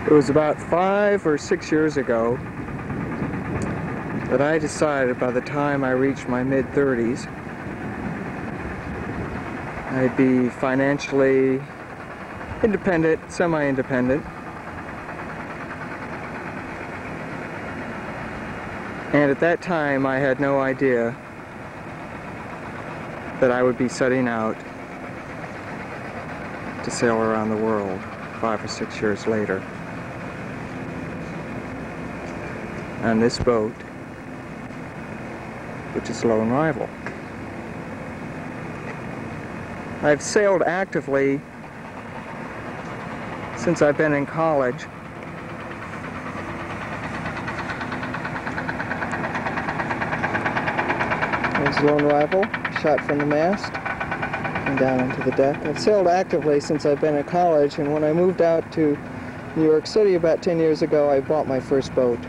It was about 5 or 6 years ago that I decided by the time I reached my mid-30s I'd be financially independent, semi-independent, and at that time I had no idea that I would be setting out to sail around the world 5 or 6 years later on this boat, which is Lone Rival. I've sailed actively since I've been in college. There's Lone Rival, shot from the mast and down onto the deck. I've sailed actively since I've been in college, and when I moved out to New York City about 10 years ago, I bought my first boat.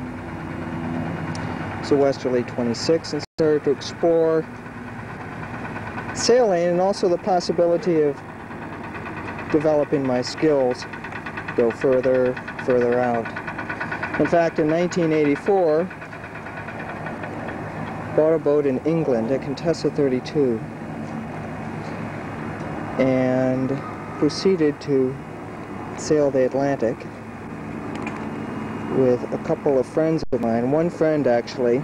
It's a Westerly 26, and started to explore sailing and also the possibility of developing my skills, go further out. In fact, in 1984, bought a boat in England, a Contessa 32, and proceeded to sail the Atlantic with a couple of friends of mine. One friend, actually,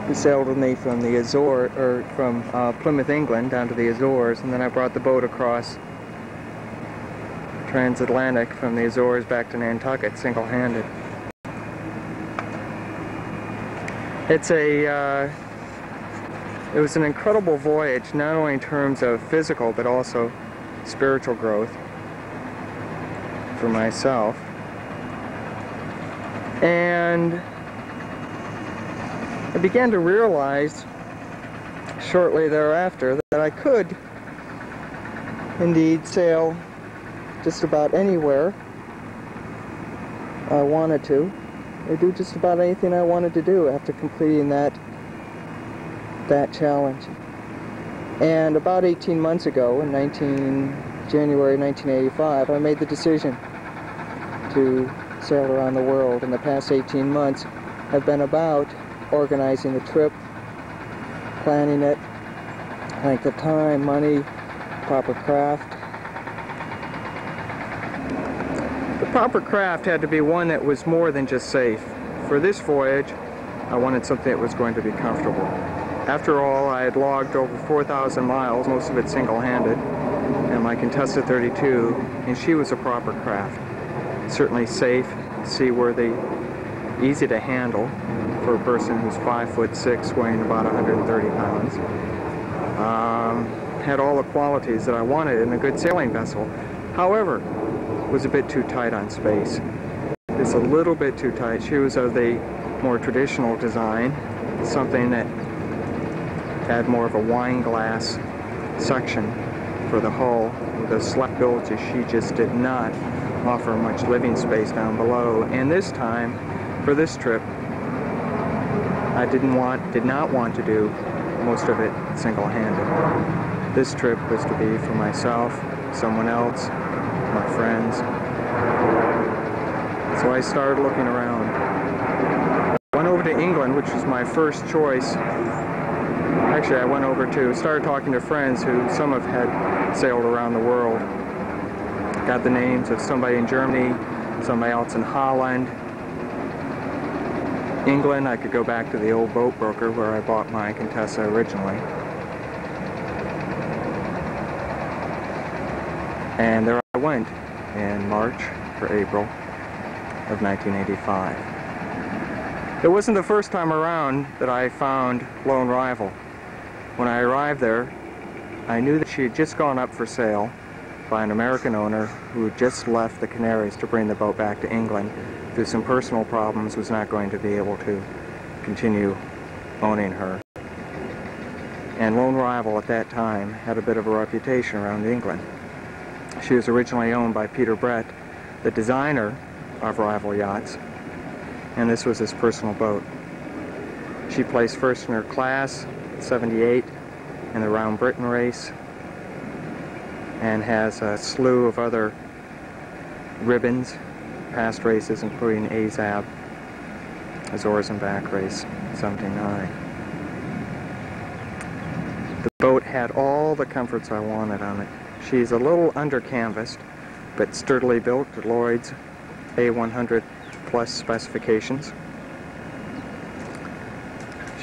he sailed with me from the Azores, or from Plymouth, England, down to the Azores, and then I brought the boat across transatlantic from the Azores back to Nantucket, single-handed. It was an incredible voyage, not only in terms of physical, but also spiritual growth for myself. And I began to realize shortly thereafter that I could indeed sail just about anywhere I wanted to, or do just about anything I wanted to do after completing that challenge. And about 18 months ago, in January 1985, I made the decision to sail around the world. In the past 18 months, I've been about organizing the trip, planning it, length of time, money, proper craft. The proper craft had to be one that was more than just safe. For this voyage, I wanted something that was going to be comfortable. After all, I had logged over 4,000 miles, most of it single-handed, and my Contessa 32, and she was a proper craft. Certainly safe, seaworthy, easy to handle for a person who's 5'6", weighing about 130 pounds. Had all the qualities that I wanted in a good sailing vessel. However, was a bit too tight on space. Just a little bit too tight. She was of the more traditional design, something that had more of a wine glass section for the hull with a slack bilges. She just did not offer much living space down below. And this time, for this trip, I did not want to do most of it single-handed. This trip was to be for myself, someone else, my friends. So I started looking around. I went over to England, which was my first choice. Actually, I went over to, started talking to friends who some have had sailed around the world. Got the names of somebody in Germany, somebody else in Holland. England, I could go back to the old boat broker where I bought my Contessa originally. And there I went in March or April of 1985. It wasn't the first time around that I found Lone Rival. When I arrived there, I knew that she had just gone up for sale by an American owner who had just left the Canaries to bring the boat back to England. Through some personal problems, was not going to be able to continue owning her. And Lone Rival at that time had a bit of a reputation around England. She was originally owned by Peter Brett, the designer of Rival yachts, and this was his personal boat. She placed first in her class, 78, in the Round Britain race, and has a slew of other ribbons, past races including AZAB, Azores and Back Race 79. The boat had all the comforts I wanted on it. She's a little under-canvassed, but sturdily built to Lloyd's A100 plus specifications.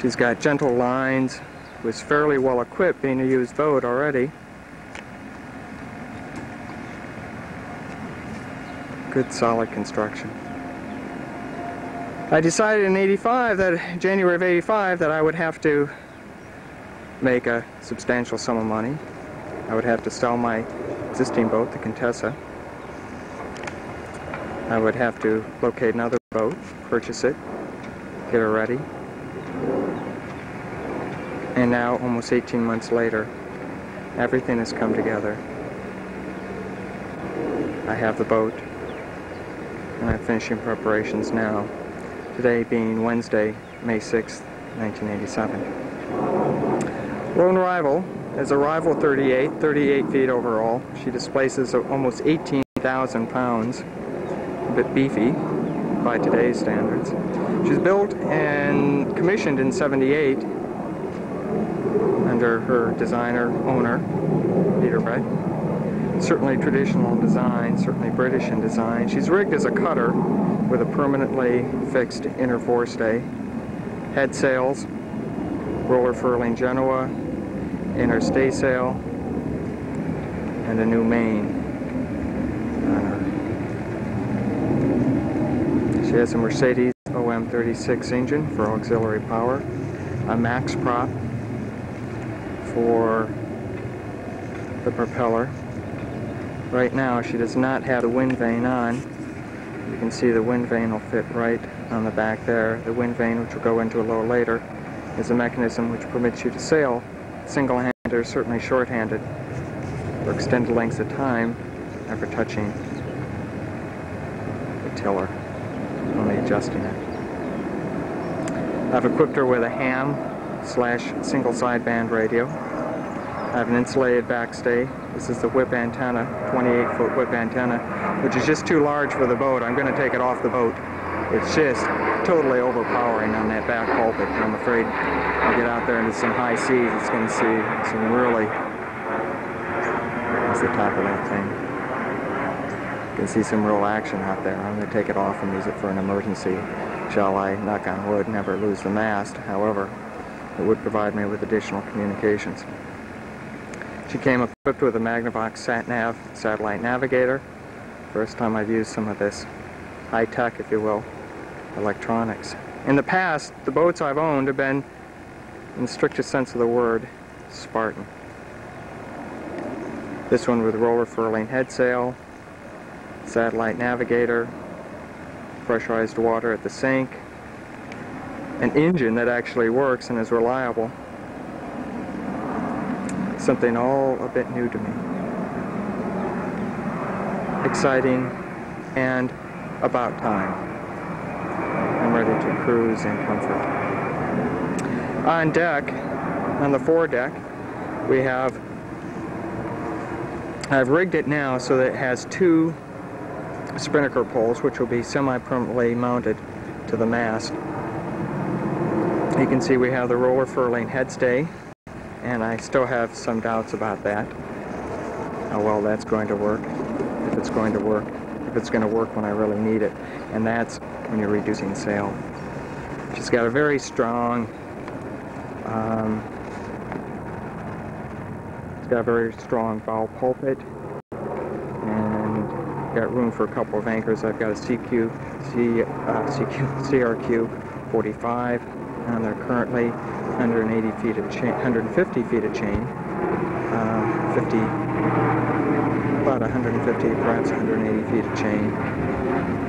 She's got gentle lines, was fairly well equipped being a used boat already. Good solid construction. I decided in January of 85, that I would have to make a substantial sum of money. I would have to sell my existing boat, the Contessa. I would have to locate another boat, purchase it, get her ready. And now, almost 18 months later, everything has come together. I have the boat, and I'm finishing preparations now. Today being Wednesday, May 6th, 1987. Lone Rival is a Rival 38 feet overall. She displaces almost 18,000 pounds, a bit beefy by today's standards. She's built and commissioned in '78 under her designer, owner, Peter Brett. Certainly traditional in design, certainly British in design. She's rigged as a cutter with a permanently fixed inner forestay, head sails, roller furling Genoa, inner staysail, and a new main on her. She has a Mercedes OM36 engine for auxiliary power, a max prop for the propeller. Right now she does not have the wind vane on. You can see the wind vane will fit right on the back there. The wind vane, which we'll go into a little later, is a mechanism which permits you to sail single-handed or certainly short-handed for extended lengths of time, never touching the tiller, only adjusting it. I've equipped her with a ham/single sideband radio. I have an insulated backstay. This is the whip antenna, 28-foot whip antenna, which is just too large for the boat. I'm going to take it off the boat. It's just totally overpowering on that back pulpit. I'm afraid I'll get out there into some high seas. It's going to see some really... That's the top of that thing. You can see some real action out there. I'm going to take it off and use it for an emergency. Shall I, knock on wood, never lose the mast. However, it would provide me with additional communications. She came equipped with a Magnavox SatNav satellite navigator. First time I've used some of this high-tech, if you will, electronics. In the past, the boats I've owned have been, in the strictest sense of the word, Spartan. This one with roller furling head sail, satellite navigator, pressurized water at the sink, an engine that actually works and is reliable. Something all a bit new to me. Exciting and about time. I'm ready to cruise in comfort. On deck, on the foredeck, I've rigged it now so that it has two spinnaker poles, which will be semi-permanently mounted to the mast. You can see we have the roller furling headstay, and I still have some doubts about that, how well that's going to work, if it's going to work when I really need it, and that's when you're reducing sail. She's got a very strong, bow pulpit, and got room for a couple of anchors. I've got a CRQ 45 on there currently, 150 feet of chain, about 150, perhaps 180 feet of chain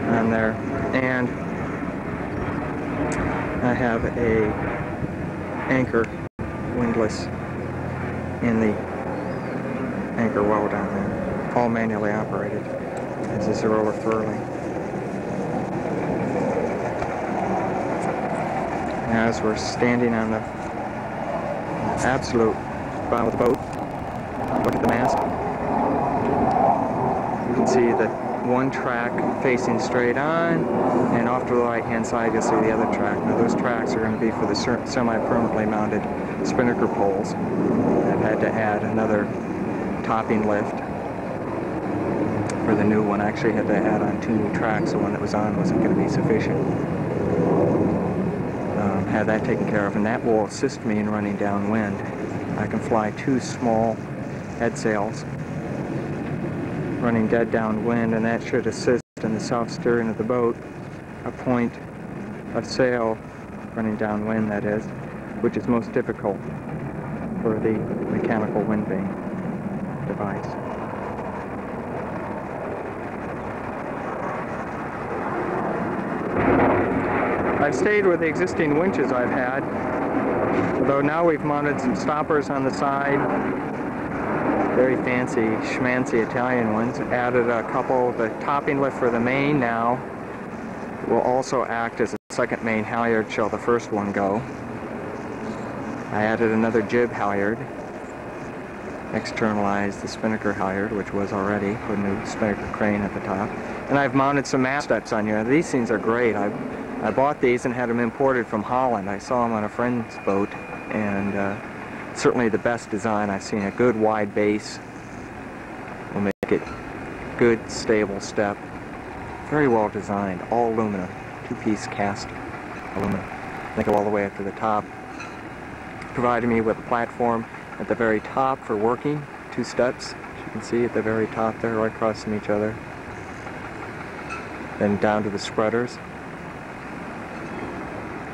on there, and I have a anchor windlass in the anchor well down there, all manually operated. This is a roller furling. As we're standing on the absolute bottom of the boat, look at the mast. You can see the one track facing straight on, and off to the right-hand side you'll see the other track. Now those tracks are going to be for the semi-permanently mounted spinnaker poles. I've had to add another topping lift for the new one. I actually had to add on 2 new tracks. The one that was on wasn't going to be sufficient. Have that taken care of, and that will assist me in running downwind. I can fly 2 small head sails running dead downwind, and that should assist in the self-steering of the boat. A point of sail running downwind, that is, which is most difficult for the mechanical wind vane device. I've stayed with the existing winches I've had, although now we've mounted some stoppers on the side, very fancy, schmancy Italian ones. Added a couple. The topping lift for the main now will also act as a second main halyard shall the first one go. I added another jib halyard, externalized the spinnaker halyard, which was already, put a new spinnaker crane at the top. And I've mounted some mast steps on here. These things are great. I bought these and had them imported from Holland. I saw them on a friend's boat, and certainly the best design I've seen. A good wide base will make it good, stable step. Very well designed, all aluminum, 2-piece cast aluminum. They go all the way up to the top. Provided me with a platform at the very top for working, 2 steps, as you can see at the very top there, right across from each other. Then down to the spreaders,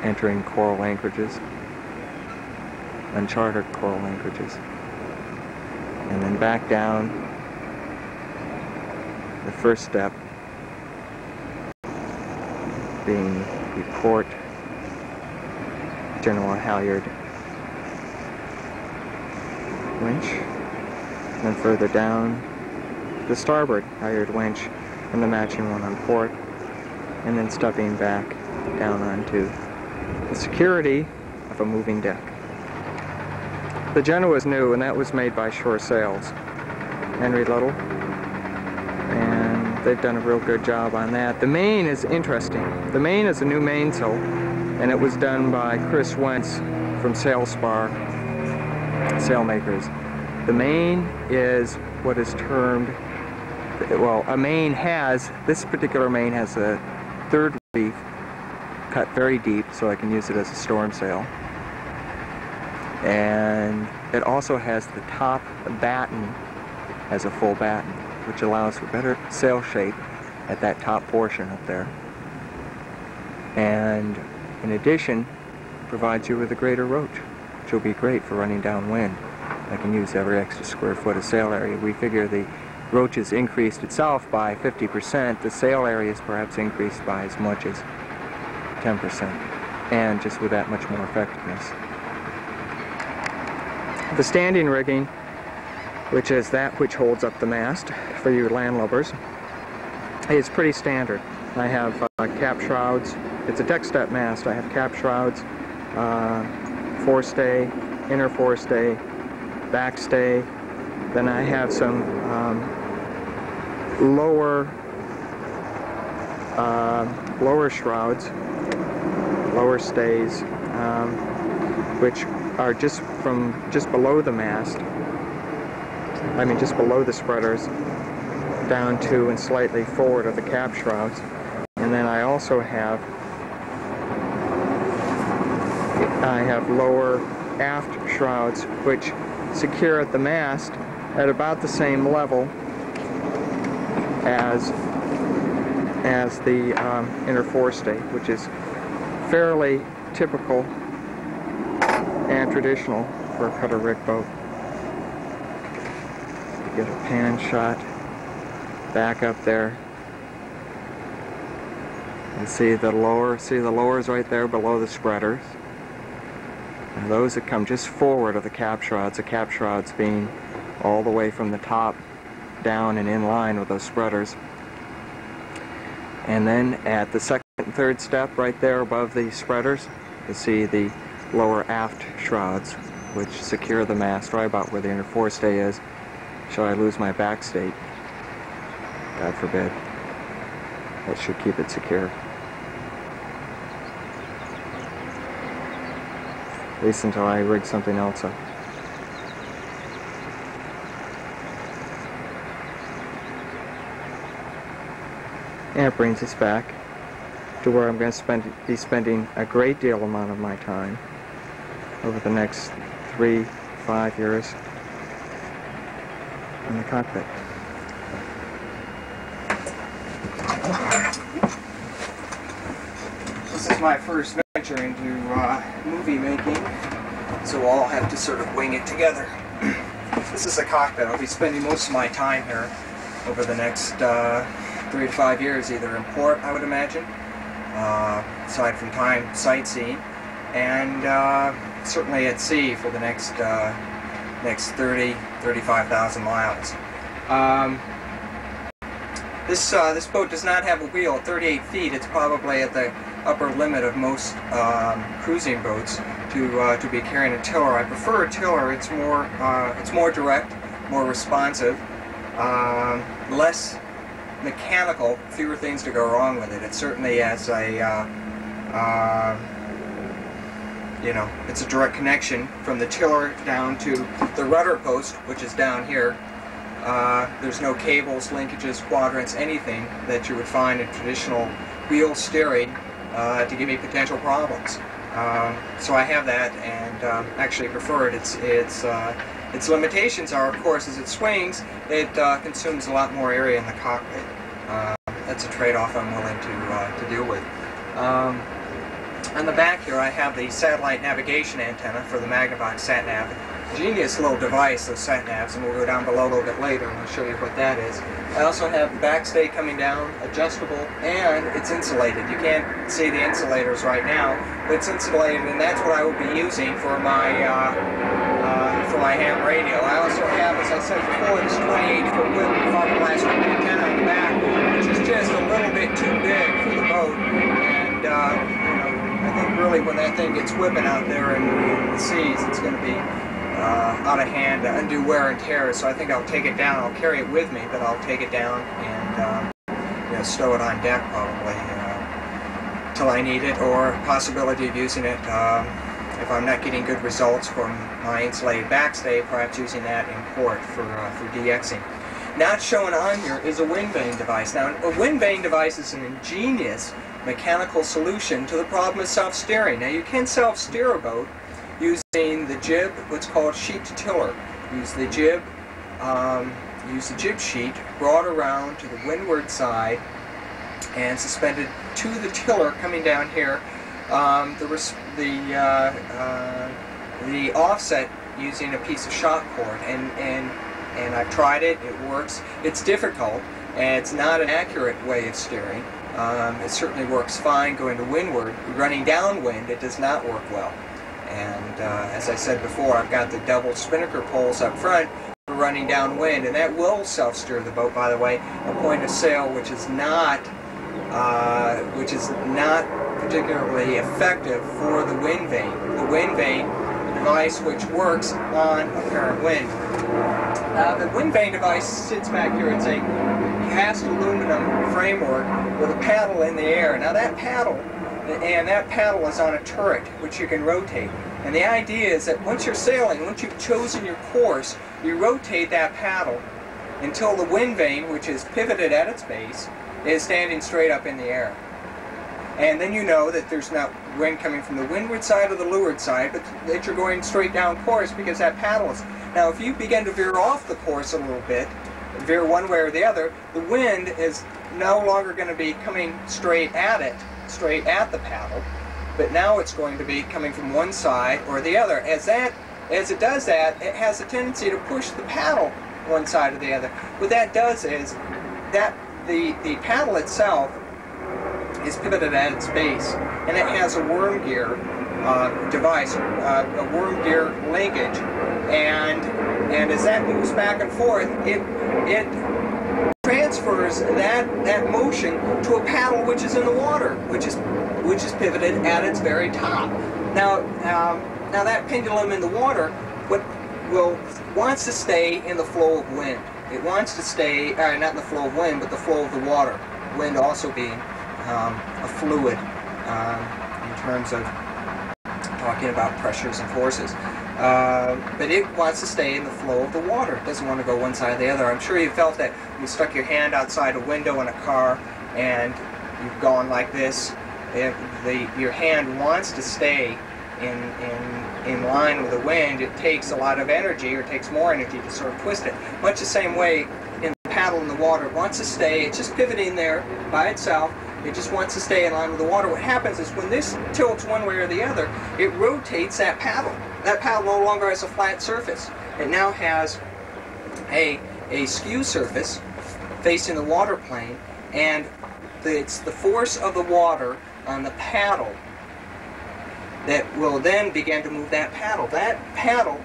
entering coral anchorages, uncharted coral anchorages, and then back down the first step being the port general halyard winch, and then further down the starboard halyard winch and the matching one on port, and then stepping back down onto the security of a moving deck. The Genoa is new, and that was made by Shore Sails, Henry Little, and they've done a real good job on that. The main is interesting. The main is a new mainsail, and it was done by Chris Wentz from Sailspar Sailmakers. The main is what is termed, well, a main has, this particular main has a 3rd reef cut very deep so I can use it as a storm sail. And it also has the top batten as a full batten, which allows for better sail shape at that top portion up there. And in addition, provides you with a greater roach, which will be great for running downwind. I can use every extra square foot of sail area. We figure the roach has increased itself by 50%. The sail area is perhaps increased by as much as 10%, and just with that much more effectiveness. The standing rigging, which is that which holds up the mast for you landlubbers, is pretty standard. I have cap shrouds. It's a deck step mast. I have cap shrouds, forestay, inner forestay, backstay. Then I have some lower shrouds, lower stays, which are just below the mast. I mean, just below the spreaders, down to and slightly forward of the cap shrouds. And then I also have lower aft shrouds, which secure at the mast at about the same level as the inner forestay, which is fairly typical and traditional for a cutter rig boat. Get a pan shot back up there and see the lowers right there below the spreaders, and those that come just forward of the cap shrouds, the cap shrouds being all the way from the top down and in line with those spreaders. And then at the second and third step right there above the spreaders, you see the lower aft shrouds, which secure the mast right about where the inner forestay is, should I lose my backstay, God forbid. That should keep it secure. At least until I rig something else up. And it brings us back to where I'm going to be spending a great deal amount of my time over the next 3-5 years in the cockpit. This is my first venture into movie making, so I'll have to sort of wing it together. This is the cockpit. I'll be spending most of my time here over the next 3 to 5 years, either in port, I would imagine, aside from time sightseeing, and certainly at sea for the next 35,000 miles. This boat does not have a wheel. At 38 feet, it's probably at the upper limit of most cruising boats to be carrying a tiller. I prefer a tiller. It's more direct, more responsive, less mechanical, fewer things to go wrong with it. It certainly has a you know, it's a direct connection from the tiller down to the rudder post, which is down here. There's no cables, linkages, quadrants, anything that you would find in traditional wheel steering to give me potential problems. So I have that, and actually prefer it. Its limitations are, of course, as it swings, it consumes a lot more area in the cockpit. That's a trade-off I'm willing to deal with. On the back here, I have the satellite navigation antenna for the Magnavox SatNav. Genius little device, those SatNavs, and we'll go down below a little bit later and I'll show you what that is. I also have the backstay coming down, adjustable, and it's insulated. You can't see the insulators right now, but it's insulated, and that's what I will be using for my ham radio. I also have, as I said before, this 28-foot width fiberglass antenna on the back, which is just a little bit too big for the boat, and you know, I think really when that thing gets whipping out there in the seas, it's going to be out of hand, undue wear and tear. So I think I'll take it down. I'll carry it with me, but I'll take it down and you know, stow it on deck probably till I need it, or possibility of using it if I'm not getting good results from my insulated backstay, perhaps using that in port for DXing. Not shown on here is a wind vane device. Now, a wind vane device is an ingenious mechanical solution to the problem of self-steering. Now, you can self-steer a boat using the jib, what's called sheet to tiller. Use the jib sheet brought around to the windward side and suspended to the tiller coming down here. The offset using a piece of shock cord, and I've tried it. It works. It's difficult, and it's not an accurate way of steering. It certainly works fine going to windward. Running downwind, it does not work well. And as I said before, I've got the double spinnaker poles up front for running downwind, and that will self-steer the boat, by the way, a point of sail which is not particularly effective for the wind vane. The wind vane device which works on apparent wind. The wind vane device sits back here. It's a cast aluminum framework with a paddle in the air. Now that paddle is on a turret which you can rotate. And the idea is that once you're sailing, once you've chosen your course, you rotate that paddle until the wind vane, which is pivoted at its base, is standing straight up in the air. And then you know that there's not wind coming from the windward side or the leeward side, but that you're going straight down course because that paddle is... Now if you begin to veer off the course a little bit, veer one way or the other, the wind is no longer going to be coming straight at it, straight at the paddle, but now it's going to be coming from one side or the other. As it does that, it has a tendency to push the paddle one side or the other. What that does is that the paddle itself is pivoted at its base, and it has a worm gear device, a worm gear linkage, and as that moves back and forth, it transfers that motion to a paddle which is in the water, which is pivoted at its very top. Now that pendulum in the water wants to stay in the flow of wind. It wants to stay not in the flow of wind, but the flow of the water. wind also being a fluid in terms of talking about pressures and forces. But it wants to stay in the flow of the water. It doesn't want to go one side or the other. I'm sure you felt that when you stuck your hand outside a window in a car and you've gone like this. Your hand wants to stay in line with the wind. It takes a lot of energy, or it takes more energy to sort of twist it. Much the same way in the paddle in the water. It wants to stay. It's just pivoting there by itself. It just wants to stay in line with the water. What happens is when this tilts one way or the other, it rotates that paddle. That paddle no longer has a flat surface. It now has a skew surface facing the water plane, and it's the force of the water on the paddle that will then begin to move that paddle. That paddle,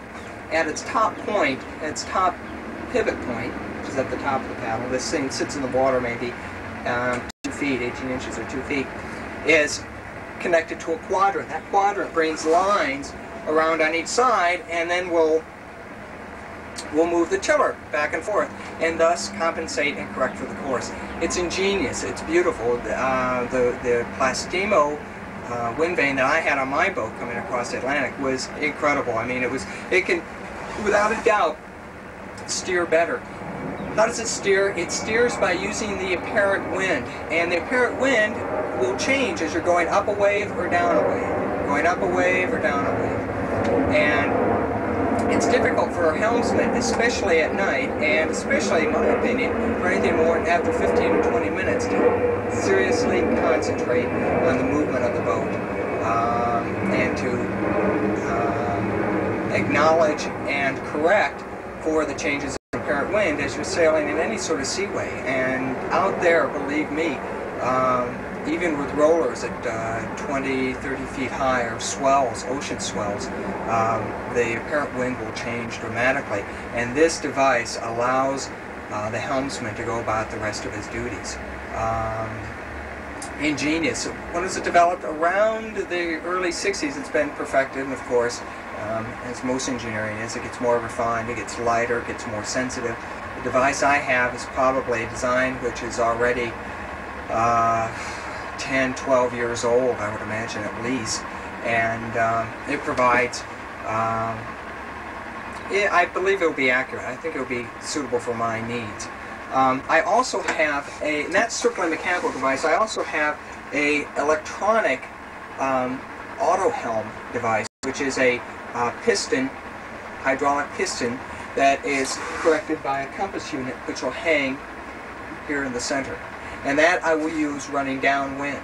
at its top point, its top pivot point, which is at the top of the paddle, this thing sits in the water maybe 2 feet, 18 inches or 2 feet, is connected to a quadrant. That quadrant brings lines around on each side, and then we'll move the tiller back and forth, and thus compensate and correct for the course. It's ingenious. It's beautiful. The Plastimo wind vane that I had on my boat coming across the Atlantic was incredible. I mean, it can, without a doubt, steer better. How does it steer? It steers by using the apparent wind, and the apparent wind will change as you're going up a wave or down a wave, going up a wave or down a wave. And it's difficult for a helmsman, especially at night, and especially, in my opinion, for anything more than after 15 or 20 minutes, to seriously concentrate on the movement of the boat and to acknowledge and correct for the changes in apparent wind as you're sailing in any sort of seaway. And out there, believe me, even with rollers at 20, 30 feet high, or swells, ocean swells, the apparent wind will change dramatically. And this device allows the helmsman to go about the rest of his duties. Ingenious. When was it developed? Around the early 60s it's been perfected, and of course, as most engineering is, it gets more refined, it gets lighter, it gets more sensitive. The device I have is probably a design which is already 10, 12 years old, I would imagine, at least, and it provides, I believe it will be accurate. I think it will be suitable for my needs. I also have and that's strictly a mechanical device, I also have a electronic auto helm device, which is a piston, hydraulic piston, that is corrected by a compass unit which will hang here in the center. And that I will use running downwind.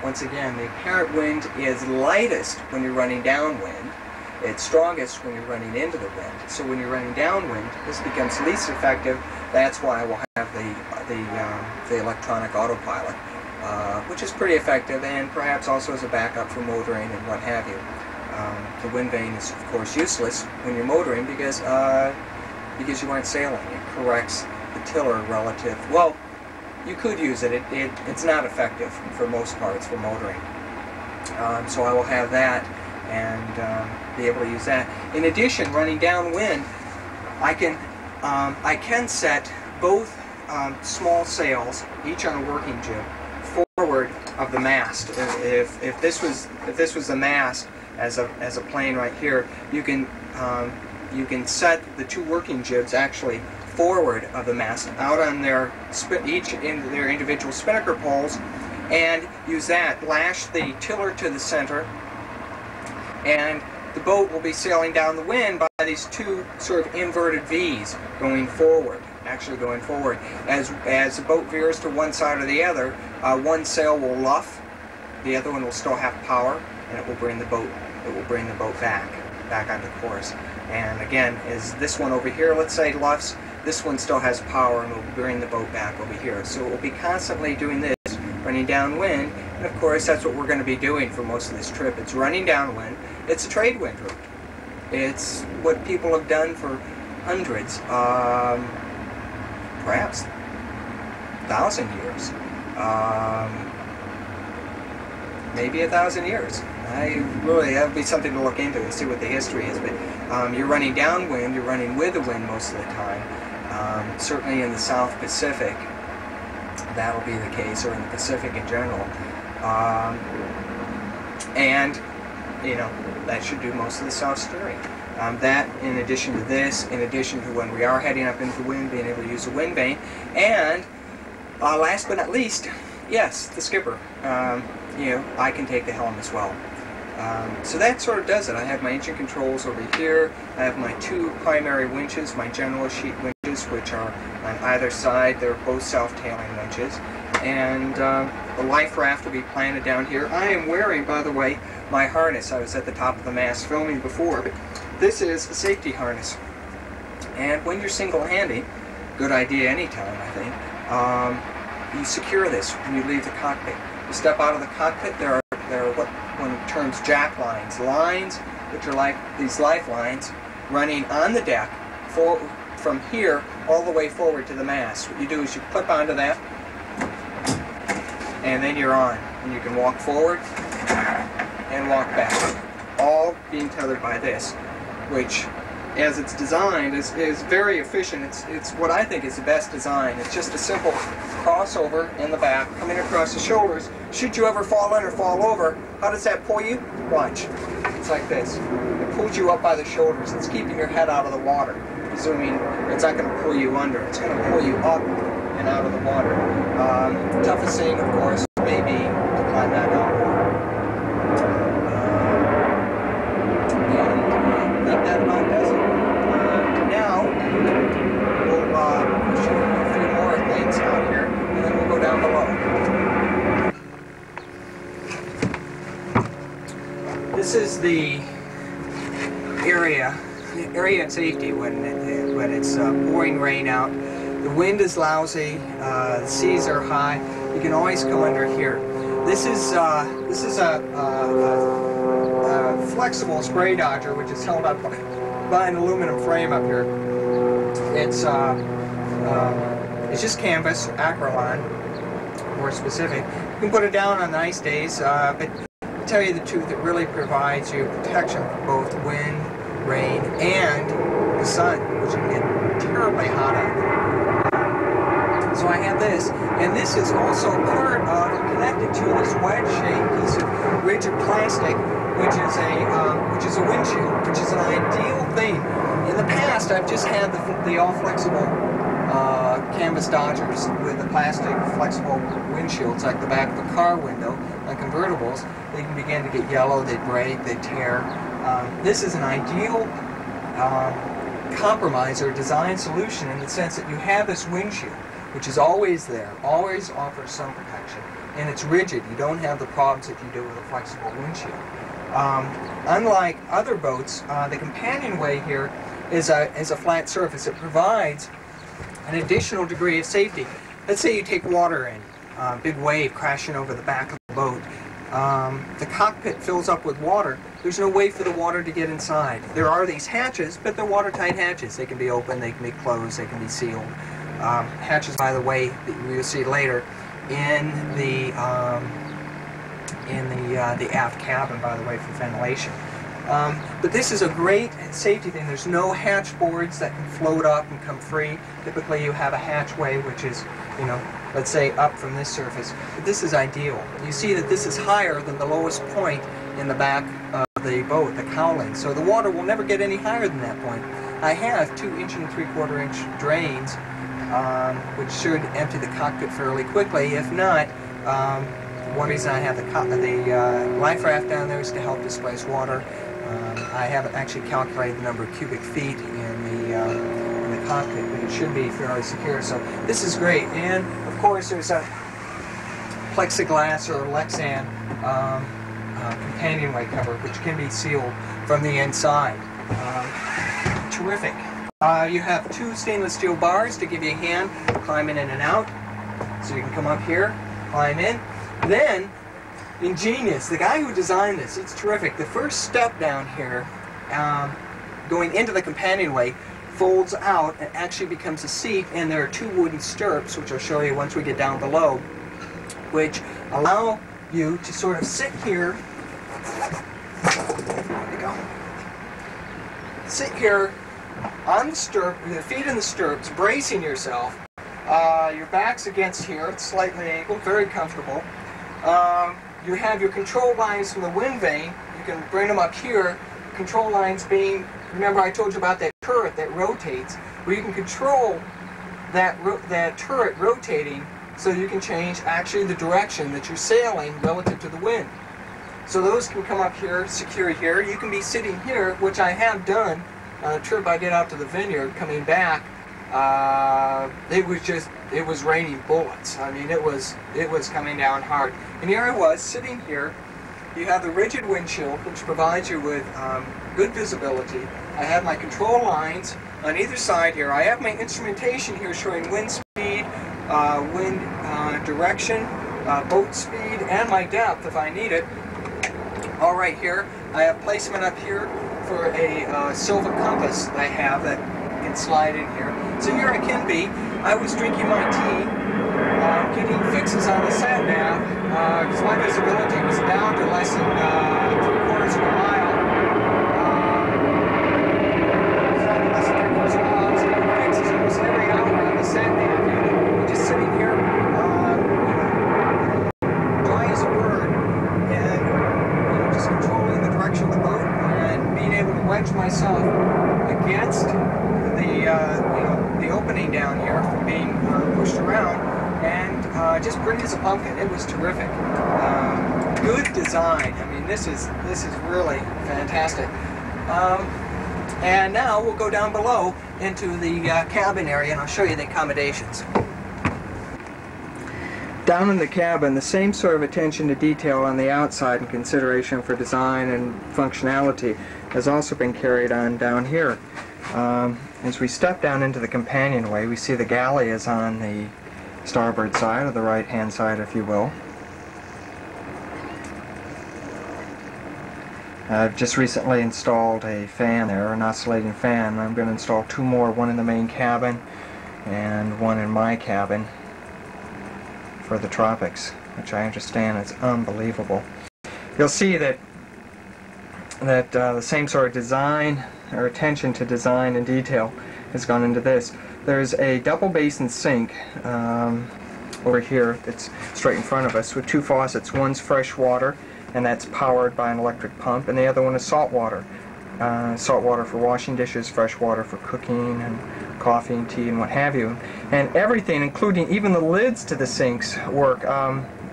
Once again, the apparent wind is lightest when you're running downwind. It's strongest when you're running into the wind. So when you're running downwind, this becomes least effective. That's why I will have the electronic autopilot, which is pretty effective, and perhaps also as a backup for motoring and what have you. The wind vane is, of course, useless when you're motoring because you aren't sailing. It corrects the tiller relative. Well, you could use it. It's not effective for most parts for motoring. So I will have that and be able to use that. In addition, running downwind, I can set both small sails, each on a working jib, forward of the mast. If this was the mast as a plane right here, you can set the two working jibs actually forward of the mast, out on each in their individual spinnaker poles, and use that, lash the tiller to the center, and the boat will be sailing down the wind by these two sort of inverted V's going forward, actually going forward. As the boat veers to one side or the other, one sail will luff, the other one will still have power, and it will bring the boat back onto course. And again, as this one over here, let's say, luffs, this one still has power and will bring the boat back over here. So it will be constantly doing this, running downwind, and of course that's what we're going to be doing for most of this trip. It's running downwind. It's a trade wind route. It's what people have done for hundreds, perhaps 1,000 years, maybe 1,000 years. That would be something to look into and see what the history is. But you're running downwind, you're running with the wind most of the time. Certainly in the South Pacific, that'll be the case, or in the Pacific in general. And, you know, that should do most of the self-steering. That, in addition to this, in addition to when we are heading up into the wind, being able to use the wind vane, and last but not least, yes, the skipper. You know, I can take the helm as well. So that sort of does it. I have my engine controls over here. I have my two primary winches, my General Sheet winches, which are on either side. They're both self-tailing winches. And the life raft will be planted down here. I am wearing, by the way, my harness. I was at the top of the mast filming before, but this is a safety harness. And when you're single-handed, good idea anytime, I think, you secure this when you leave the cockpit. You step out of the cockpit, there are what one terms jack lines. Lines which are like these lifelines running on the deck from here all the way forward to the mast. What you do is you clip onto that, and then you're on. And you can walk forward and walk back. All being tethered by this, which, as it's designed, is very efficient. It's what I think is the best design. It's just a simple crossover in the back, coming across the shoulders. Should you ever fall in or fall over, how does that pull you? Watch. It's like this. It pulls you up by the shoulders. It's keeping your head out of the water. Presuming it's not going to pull you under. It's going to pull you up and out of the water. The toughest thing, of course, may be to climb that outboard. And I think that about does it. Now, we'll show you a few more things out here, and then we'll go down below. This is the area of safety when it's pouring rain out. The wind is lousy, the seas are high. You can always come under here. This is a flexible spray dodger, which is held up by an aluminum frame up here. It's just canvas, acrylic, more specific. You can put it down on nice days, but to tell you the truth, it really provides you protection from both wind, rain, and the sun, which can get terribly hot out there. So I have this, and this is also part of, or connected to, this wedge-shaped piece of rigid plastic, which is a windshield, which is an ideal thing. In the past, I've just had the all-flexible canvas dodgers with the plastic flexible windshields, like the back of a car window, on convertibles. They can begin to get yellow, they break, they tear. This is an ideal compromise or design solution in the sense that you have this windshield, which is always there, always offers some protection, and it's rigid. You don't have the problems that you do with a flexible windshield. Unlike other boats, the companionway here is a flat surface. It provides an additional degree of safety. Let's say you take water in, big wave crashing over the back of the boat. The cockpit fills up with water. There's no way for the water to get inside. There are these hatches, but they're watertight hatches. They can be open, they can be closed, they can be sealed. Hatches, by the way, that you'll see later in the aft cabin, by the way, for ventilation. But this is a great safety thing. There's no hatch boards that can float up and come free. Typically you have a hatchway, which is, you know, let's say up from this surface. But this is ideal. You see that this is higher than the lowest point in the back of the boat, the cowling. So the water will never get any higher than that point. I have 2 1 3/4 inch drains, which should empty the cockpit fairly quickly. If not, one reason I have the life raft down there is to help displace water. I haven't actually calculated the number of cubic feet in the cockpit, but it should be fairly secure. So this is great. And of course, there's a plexiglass or Lexan companionway cover, which can be sealed from the inside. Terrific. You have 2 stainless steel bars to give you a hand climbing in and out. So you can come up here, climb in. Then, ingenious, the guy who designed this, it's terrific. The first step down here, going into the companionway, folds out and actually becomes a seat, and there are 2 wooden stirrups, which I'll show you once we get down below, which allow you to sort of sit here. There you go. Sit here on the stirrup, with your feet in the stirrups, bracing yourself, Your back's against here. It's slightly angled, very comfortable. You have your control lines from the wind vane. You can bring them up here. Control lines being, remember I told you about that turret that rotates, where you can control that turret rotating so you can change actually the direction that you're sailing relative to the wind. So those can come up here, secure here. You can be sitting here, which I have done on a trip I did out to the vineyard coming back. It was raining bullets. I mean, it was coming down hard. And here I was sitting here. You have the rigid windshield, which provides you with good visibility. I have my control lines on either side here. I have my instrumentation here showing wind speed, wind direction, boat speed, and my depth if I need it. All right here, I have placement up here for a silver compass I have that can slide in here. So here I can be. I was drinking my tea, getting fixes on the sat nav, because my visibility was down to less than 3/4 of a mile. Less than 3/4 of a mile. I was getting fixes almost every hour on the sat nav. And just sitting here, dry as a bird, and just controlling the direction of the boat and being able to wedge myself against the opening down here from being pushed around, and just pretty as a pumpkin. It was terrific. Good design. I mean, this is really fantastic. And now we'll go down below into the cabin area, and I'll show you the accommodations. Down in the cabin, the same sort of attention to detail on the outside and consideration for design and functionality has also been carried on down here. As we step down into the companionway, we see the galley is on the starboard side, or the right-hand side, if you will. I've just recently installed a fan there, an oscillating fan. I'm going to install two more, one in the main cabin and one in my cabin for the tropics, which I understand is unbelievable. You'll see that the same sort of design or attention to design and detail has gone into this. There's a double basin sink over here that's straight in front of us with two faucets. One's fresh water, and that's powered by an electric pump, and the other one is salt water. Salt water for washing dishes, fresh water for cooking and coffee and tea and what have you. And everything, including even the lids to the sinks, work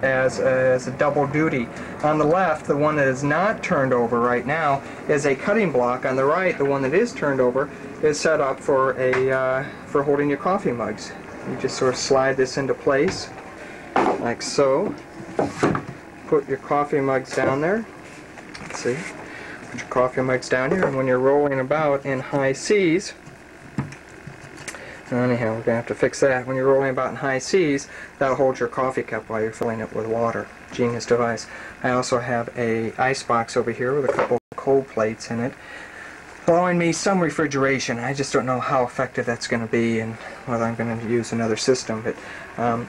as a double duty. On the left, the one that is not turned over right now is a cutting block. On the right, the one that is turned over is set up for for holding your coffee mugs. You just sort of slide this into place, like so. Put your coffee mugs down there. Let's see. Put your coffee mugs down here, and when you're rolling about in high seas, anyhow, we're going to have to fix that. When you're rolling about in high seas, that'll hold your coffee cup while you're filling it with water. Genius device. I also have a ice box over here with a couple of cold plates in it, allowing me some refrigeration. I just don't know how effective that's going to be and whether I'm going to use another system, but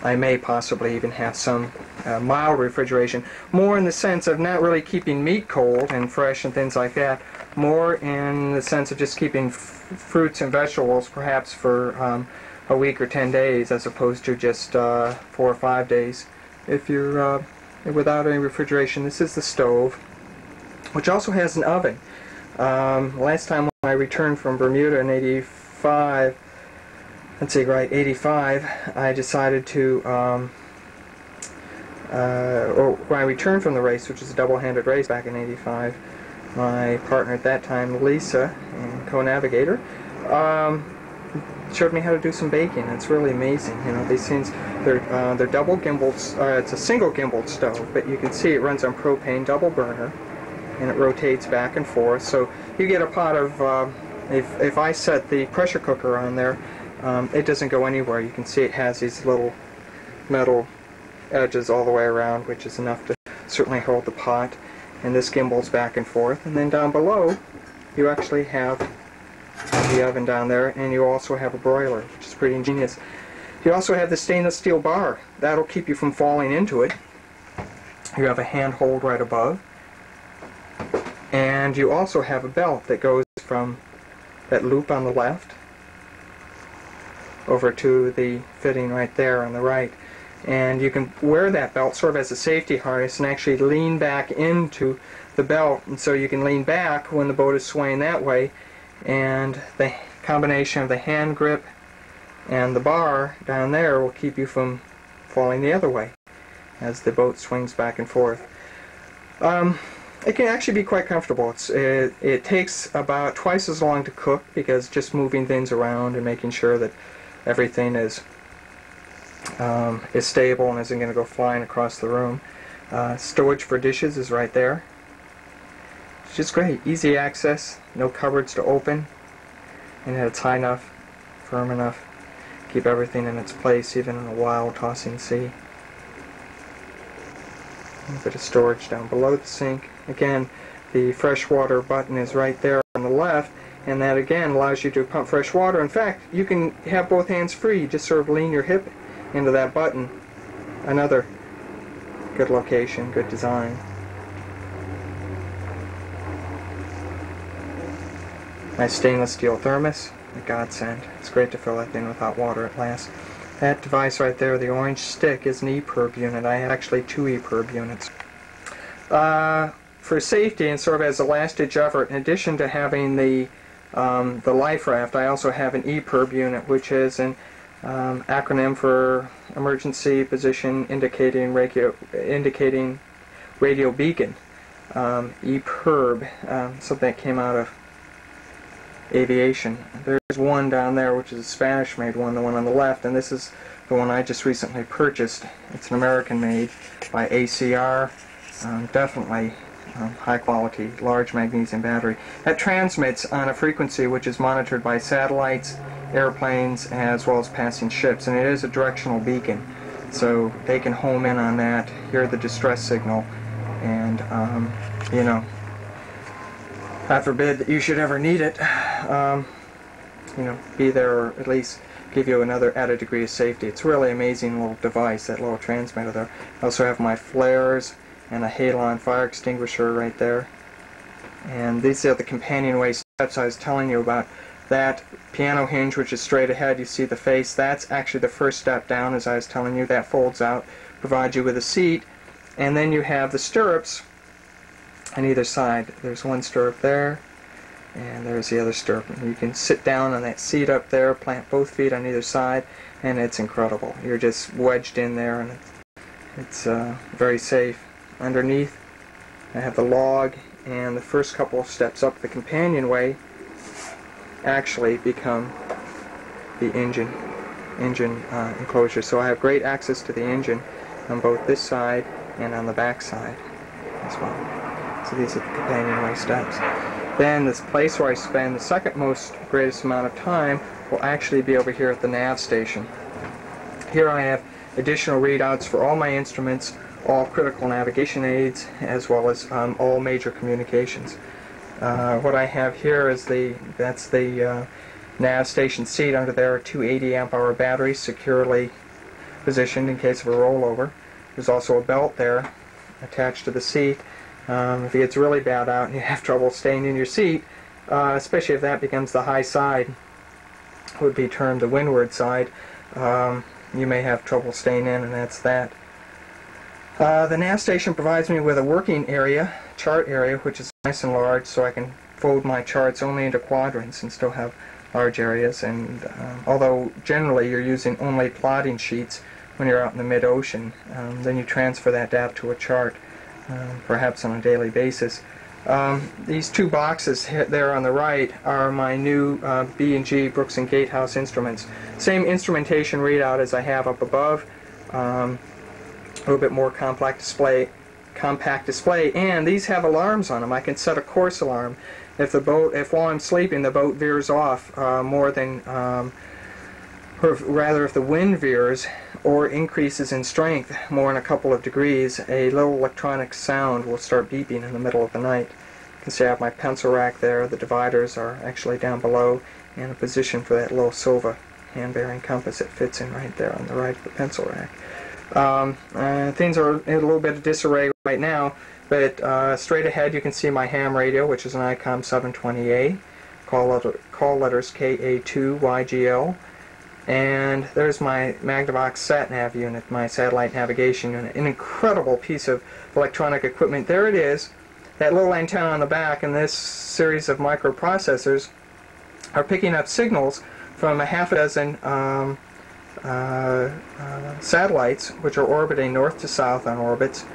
I may possibly even have some mild refrigeration, more in the sense of not really keeping meat cold and fresh and things like that, more in the sense of just keeping fruits and vegetables perhaps for a week or 10 days as opposed to just 4 or 5 days if you're without any refrigeration. This is the stove, which also has an oven. Last time when I returned from Bermuda in 85, let's see, right, 85, I decided to, or when I returned from the race, which was a double-handed race back in 85, my partner at that time, Lisa, and co-navigator, showed me how to do some baking. It's really amazing. You know, these things, they're double gimbaled, it's a single gimbaled stove, but you can see it runs on propane, double burner, and it rotates back and forth. So you get a pot of, if I set the pressure cooker on there, it doesn't go anywhere. You can see it has these little metal edges all the way around, which is enough to certainly hold the pot. And this gimbals back and forth. And then down below, you actually have the oven down there, and you also have a broiler, which is pretty ingenious. You also have the stainless steel bar. That'll keep you from falling into it. You have a handhold right above. And you also have a belt that goes from that loop on the left over to the fitting right there on the right. And you can wear that belt sort of as a safety harness and actually lean back into the belt, and so you can lean back when the boat is swaying that way, and the combination of the hand grip and the bar down there will keep you from falling the other way as the boat swings back and forth. It can actually be quite comfortable. It takes about twice as long to cook, because just moving things around and making sure that everything is stable and isn't going to go flying across the room. Storage for dishes is right there. It's just great. Easy access, no cupboards to open, and it's high enough, firm enough, keep everything in its place even in a wild tossing sea. A bit of storage down below the sink. Again, the freshwater button is right there on the left, and that again allows you to pump fresh water. In fact, you can have both hands free. Just sort of lean your hip into that button. Another good location, good design. Nice stainless steel thermos, a godsend. It's great to fill that thing with hot water at last. That device right there, the orange stick, is an EPIRB unit. I have actually 2 EPIRB units. For safety and sort of as a last-ditch effort, in addition to having the life raft, I also have an EPIRB unit, which is an acronym for Emergency Position Indicating Radio Beacon. EPIRB, something that came out of aviation. There's one down there which is a Spanish-made one, the one on the left, and this is the one I just recently purchased. It's an American-made by ACR. Definitely high-quality, large magnesium battery. That transmits on a frequency which is monitored by satellites, airplanes, as well as passing ships, and it is a directional beacon. So they can home in on that, hear the distress signal, and, you know, God forbid that you should ever need it, you know, be there, or at least give you another added degree of safety. It's a really amazing little device, that little transmitter there. I also have my flares and a Halon fire extinguisher right there. And these are the companionway steps I was telling you about. That piano hinge, which is straight ahead, you see the face, that's actually the first step down, as I was telling you. That folds out, provides you with a seat, and then you have the stirrups on either side. There's one stirrup there, and there's the other stirrup. And you can sit down on that seat up there, plant both feet on either side, and it's incredible. You're just wedged in there, and it's very safe. Underneath, I have the log, and the first couple of steps up the companionway actually become the engine enclosure. So I have great access to the engine on both this side and on the back side as well. So these are the companionway steps. Then this place where I spend the second most greatest amount of time will actually be over here at the nav station. Here I have additional readouts for all my instruments, all critical navigation aids, as well as all major communications. What I have here is that's the nav station seat. Under there are 2 80 amp hour batteries securely positioned in case of a rollover. There's also a belt there attached to the seat. If it gets really bad out and you have trouble staying in your seat, especially if that becomes the high side, would be termed the windward side, you may have trouble staying in, and that's that. The nav station provides me with a working area, chart area, which is nice and large, so I can fold my charts only into quadrants and still have large areas. And although generally you're using only plotting sheets when you're out in the mid-ocean, then you transfer that data to a chart, perhaps on a daily basis. These 2 boxes there on the right are my new B&G Brooks & Gatehouse instruments. Same instrumentation readout as I have up above. A little bit more compact display, and these have alarms on them. I can set a course alarm. If while I'm sleeping the boat veers off more than, or rather if the wind veers or increases in strength more than a couple of degrees, a little electronic sound will start beeping in the middle of the night. You can see I have my pencil rack there. The dividers are actually down below, and a position for that little Sova hand-bearing compass that fits in right there on the right of the pencil rack. Things are in a little bit of disarray right now, but straight ahead you can see my ham radio, which is an ICOM 720A, call letters KA2YGL. And there's my Magnavox SatNav unit, my satellite navigation unit. An incredible piece of electronic equipment. There it is. That little antenna on the back and this series of microprocessors are picking up signals from a half a dozen satellites, which are orbiting north to south on orbits,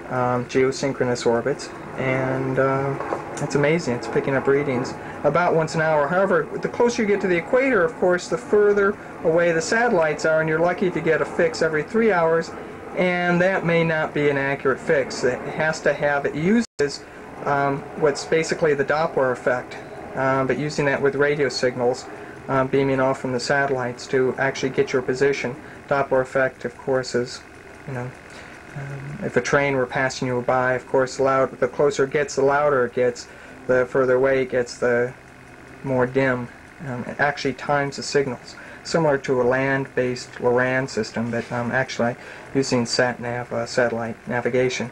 geosynchronous orbits, and it's amazing. It's picking up readings about once an hour. However, the closer you get to the equator, of course, the further away the satellites are, and you're lucky to get a fix every 3 hours, and that may not be an accurate fix. It has to have, it uses what's basically the Doppler effect, but using that with radio signals beaming off from the satellites to actually get your position. Doppler effect, of course, is, you know, if a train were passing you by, of course, the closer it gets, the louder it gets. The further away it gets, the more dim. It actually times the signals, similar to a land-based Loran system, but actually using SatNav, satellite navigation.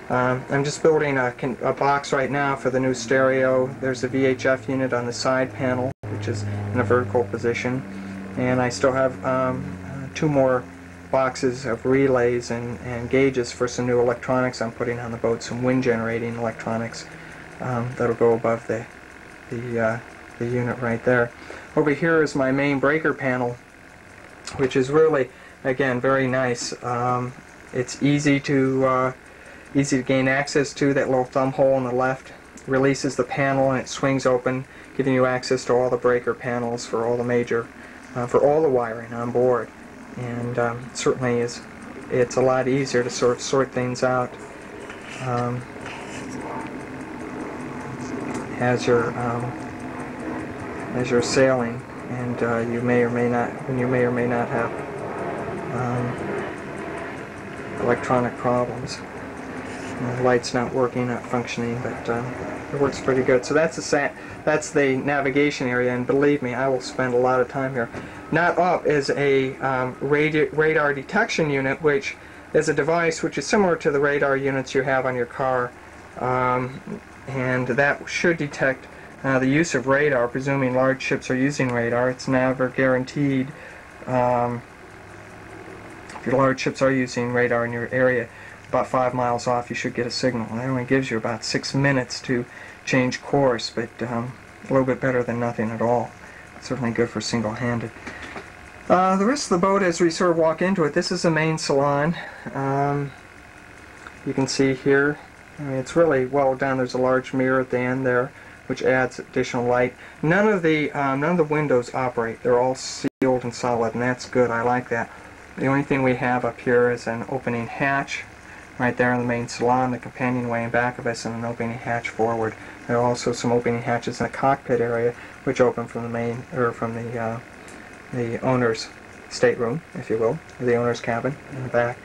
I'm just building a box right now for the new stereo. There's a VHF unit on the side panel, which is in a vertical position, and I still have 2 more boxes of relays and gauges for some new electronics I'm putting on the boat, some wind generating electronics that'll go above the unit right there. Over here is my main breaker panel, which is really, again, very nice. It's easy to gain access to. That little thumb hole on the left releases the panel and it swings open, giving you access to all the breaker panels for all the major, for all the wiring on board. And certainly it's a lot easier to sort of sort things out as you're sailing, and you may or may not have electronic problems. The light's not working, not functioning, but it works pretty good. So that's the navigation area, and believe me, I will spend a lot of time here. Not up is a radar detection unit, which is a device which is similar to the radar units you have on your car, and that should detect the use of radar, presuming large ships are using radar. It's never guaranteed. If your large ships are using radar in your area, about 5 miles off you should get a signal. And it only gives you about 6 minutes to change course, but a little bit better than nothing at all. Certainly good for single-handed. The rest of the boat, as we sort of walk into it, this is the main salon. You can see here, I mean, it's really well done. There's a large mirror at the end there, which adds additional light. None of the windows operate. They're all sealed and solid, and that's good. I like that. The only thing we have up here is an opening hatch right there in the main salon, the companionway in back of us, and an opening hatch forward. There are also some opening hatches in the cockpit area, which open from the main, or from the owner's stateroom, if you will, or the owner's cabin in the back.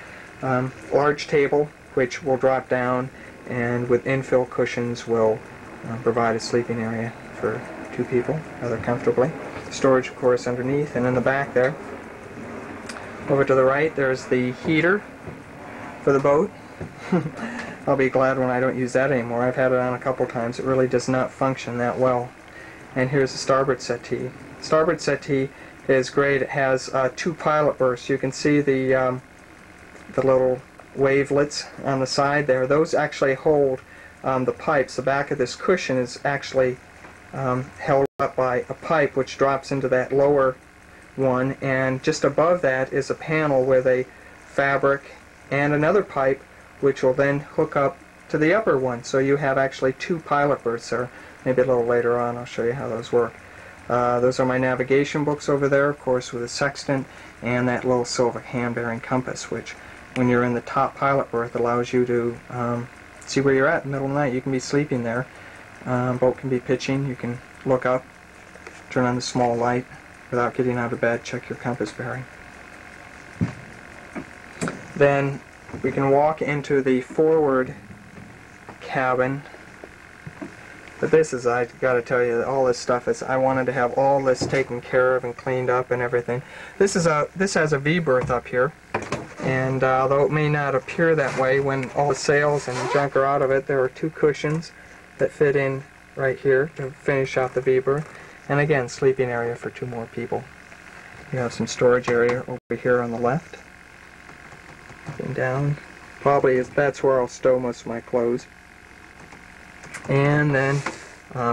Large table, which will drop down, and with infill cushions will provide a sleeping area for 2 people rather comfortably. Storage, of course, underneath, and in the back there. Over to the right, there's the heater for the boat. I'll be glad when I don't use that anymore. I've had it on a couple times. It really does not function that well. And here's the starboard settee. Starboard settee is great. It has 2 pilot berths. You can see the little wavelets on the side there. Those actually hold the pipes. The back of this cushion is actually held up by a pipe which drops into that lower one, and just above that is a panel with a fabric and another pipe which will then hook up to the upper one. So you have actually 2 pilot berths there. Maybe a little later on I'll show you how those work. Those are my navigation books over there, of course, with a sextant and that little silver hand-bearing compass, which when you're in the top pilot berth allows you to see where you're at in the middle of the night. You can be sleeping there. Boat can be pitching. You can look up, turn on the small light without getting out of bed, check your compass bearing. Then we can walk into the forward cabin. But this is, I gotta tell you, all this stuff is, I wanted to have all this taken care of and cleaned up and everything. This has a V-berth up here, and although it may not appear that way when all the sails and junk are out of it, there are 2 cushions that fit in right here to finish out the V-berth. And again, sleeping area for 2 more people. You have some storage area over here on the left. Looking down. Probably that's where I'll stow most of my clothes. And then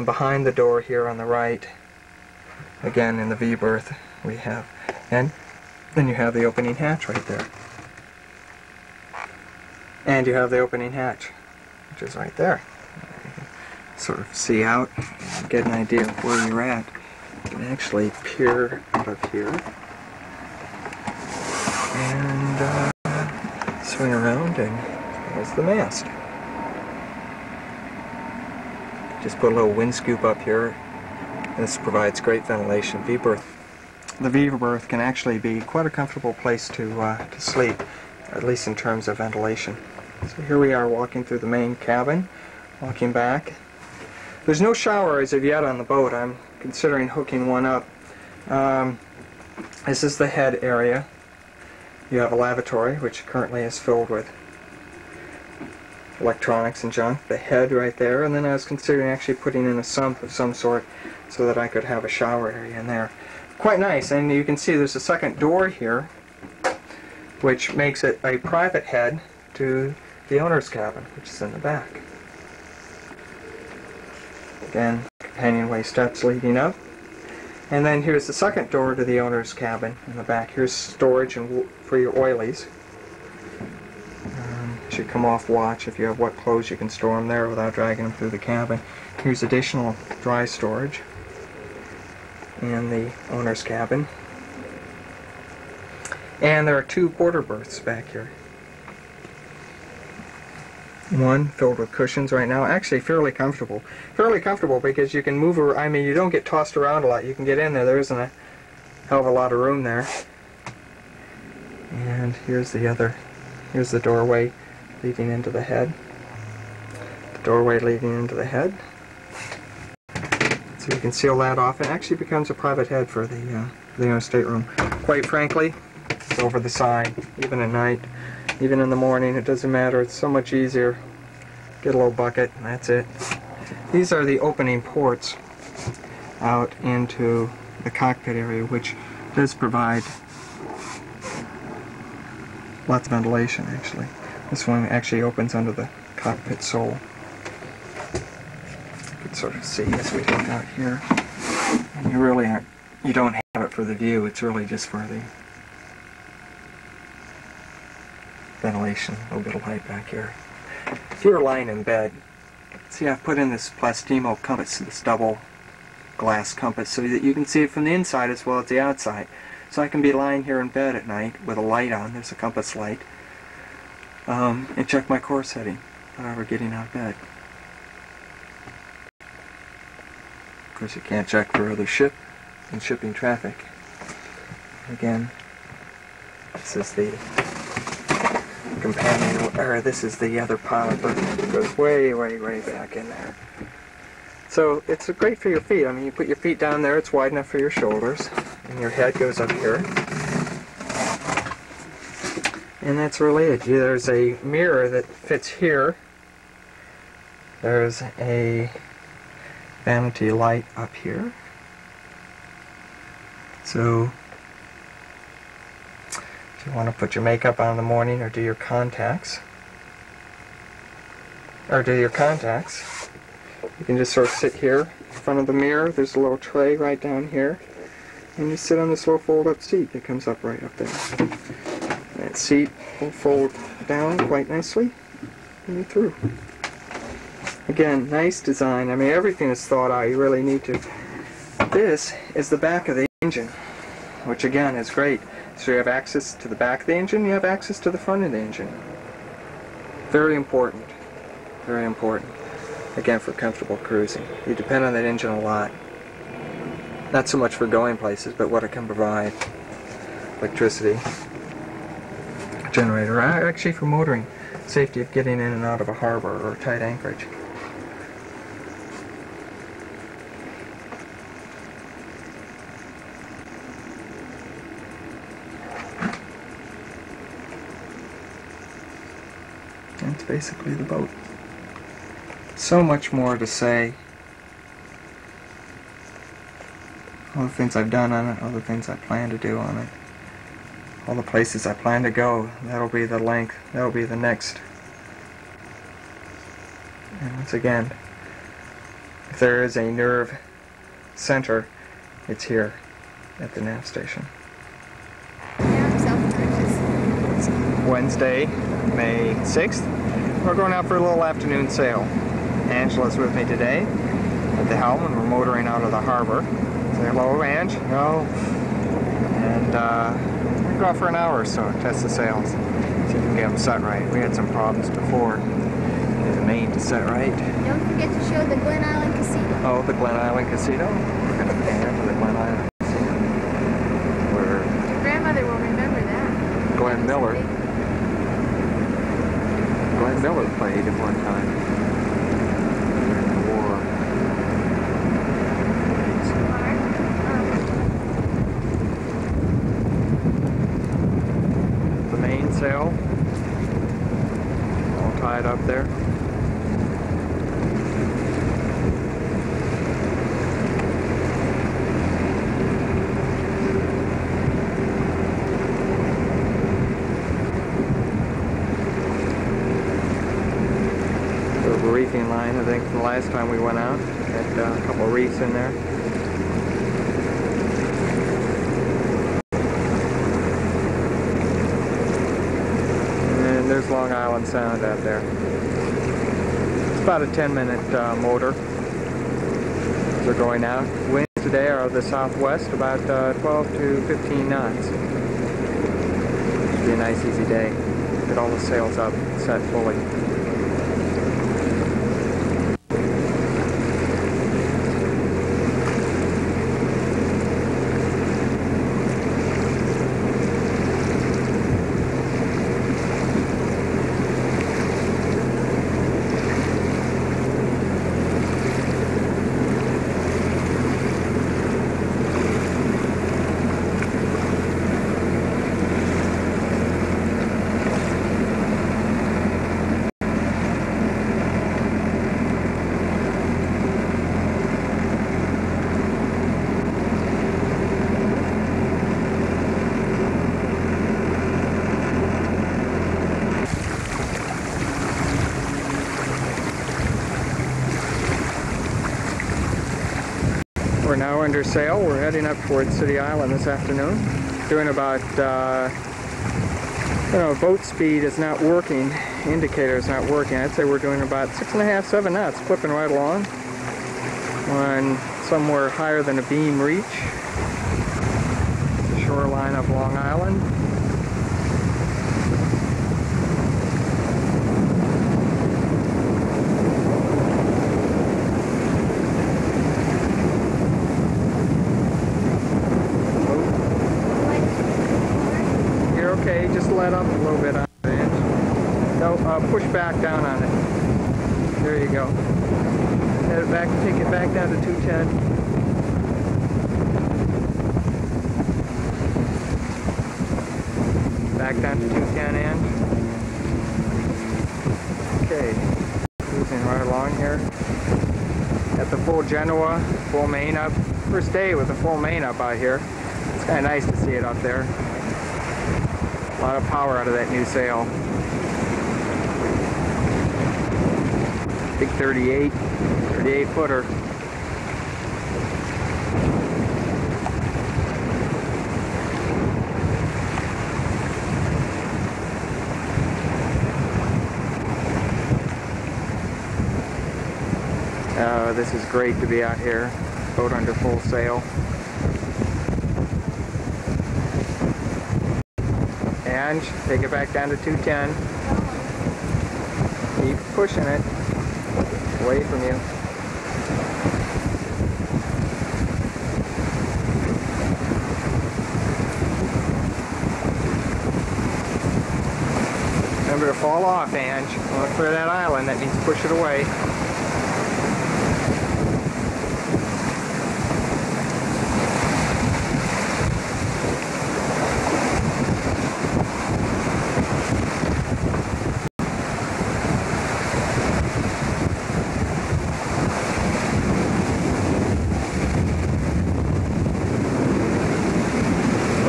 behind the door here on the right, again in the V-berth, we have, and then you have the opening hatch right there. And you have the opening hatch, which is right there. You can sort of see out and get an idea of where you're at. You can actually peer out of here and swing around, and there's the mast. Just put a little wind scoop up here. This provides great ventilation. V-berth. The V-berth can actually be quite a comfortable place to sleep, at least in terms of ventilation. So here we are walking through the main cabin, walking back. There's no shower as of yet on the boat. I'm considering hooking one up. This is the head area. You have a lavatory, which currently is filled with electronics and junk. The head right there, and then I was considering actually putting in a sump of some sort so that I could have a shower area in there. Quite nice, and you can see there's a second door here, which makes it a private head to the owner's cabin, which is in the back. Again, companionway steps leading up. And then here's the second door to the owner's cabin in the back. Here's storage and for your oilies. Should come off watch. If you have wet clothes, you can store them there without dragging them through the cabin. Here's additional dry storage in the owner's cabin. And there are two quarter berths back here. One filled with cushions right now, actually fairly comfortable. Fairly comfortable because you can move around. I mean, you don't get tossed around a lot. You can get in there. There isn't a hell of a lot of room there. And here's the doorway leading into the head. The doorway leading into the head. So you can seal that off. It actually becomes a private head for the stateroom. Quite frankly, it's over the side, even at night. Even in the morning, it doesn't matter. It's so much easier. Get a little bucket, and that's it. These are the opening ports out into the cockpit area, which does provide lots of ventilation, actually. This one actually opens under the cockpit sole. You can sort of see as we look out here. And you don't have it for the view. It's really just for the ventilation, a little bit of light back here. If you're lying in bed, see, I've put in this Plastimo compass, this double glass compass, so that you can see it from the inside as well as the outside. So I can be lying here in bed at night with a light on, there's a compass light, and check my course heading whenever getting out of bed. Of course, you can't check for other ship and shipping traffic. Again, this is the companion, or this is the other pilot berth. It goes way, way, way back in there. So it's great for your feet. I mean, you put your feet down there, it's wide enough for your shoulders, and your head goes up here. And that's really it. There's a mirror that fits here. There's a vanity light up here. So if you want to put your makeup on in the morning or do your contacts, you can just sort of sit here in front of the mirror. There's a little tray right down here. And you sit on this little fold-up seat that comes up right up there. That seat will fold down quite nicely and you're through. Again, nice design. I mean, everything is thought out. You really need to. This is the back of the engine, which again is great. So you have access to the back of the engine, you have access to the front of the engine. Very important. Very important. Again, for comfortable cruising. You depend on that engine a lot. Not so much for going places, but what it can provide. Electricity, generator, actually for motoring. Safety of getting in and out of a harbor or tight anchorage. That's basically the boat. So much more to say all the things I've done on it, all the things I plan to do on it, all the places I plan to go. That'll be the length, that'll be the next. And once again, if there is a nerve center, it's here at the nav station. It's Wednesday, May 6th. We're going out for a little afternoon sail. Angela's with me today at the helm, and we're motoring out of the harbor. Say hello, Ange. Hello. And we'll go out for an hour or so, test the sails, see if we can get them set right. We had some problems before. Get the main to set right. Don't forget to show the Glen Island Casino. Oh, the Glen Island Casino. We're going to pan to the Glen Island Casino. Where Your grandmother will remember that. Glenn Miller. Glenn Miller played at one time during the war. The mainsail all tied up there. Reefing line, I think, from the last time we went out. Had a couple of reefs in there. And there's Long Island Sound out there. It's about a 10-minute motor. They're going out. Winds today are the southwest, about 12 to 15 knots. Should be a nice, easy day. Get all the sails up, set fully. We're now under sail. We're heading up towards City Island this afternoon. Doing about, boat speed is not working. Indicator is not working. I'd say we're doing about 6.5, 7 knots, flipping right along. On somewhere higher than a beam reach. The shoreline of Long Island. Okay, just let up a little bit on the edge. No, push back down on it. There you go. Head it back, take it back down to 210. Back down to 210, and okay, moving right along here. At the full Genoa, full main up. First day with the full main up out here. It's kind of nice to see it up there. A lot of power out of that new sail. Big 38 footer. This is great to be out here. Boat under full sail. And take it back down to 210. Keep pushing it away from you. Remember to fall off, Ange. Look for that island. That means push it away.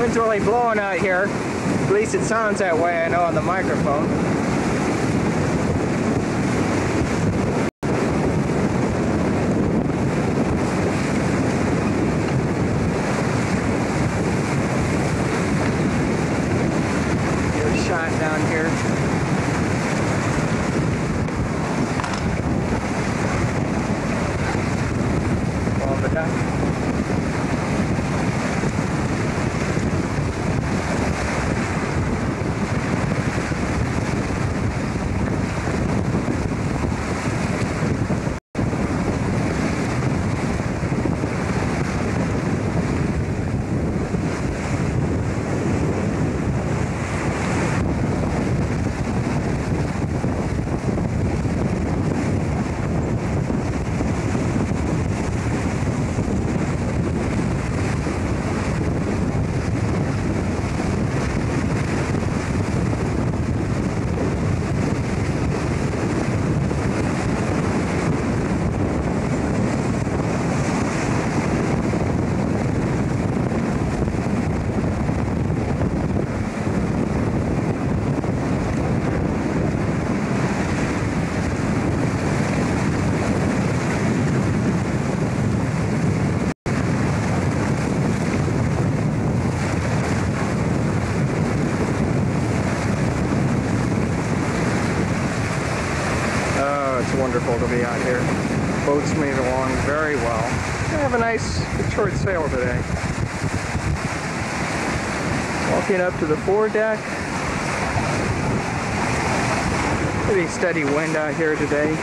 wind's really blowing out here. At least it sounds that way, I know, on the microphone. Here's a shot down here. On the dock. It's wonderful to be out here. Boats made along very well. I have a nice short sail today. Walking up to the foredeck. Pretty steady wind out here today.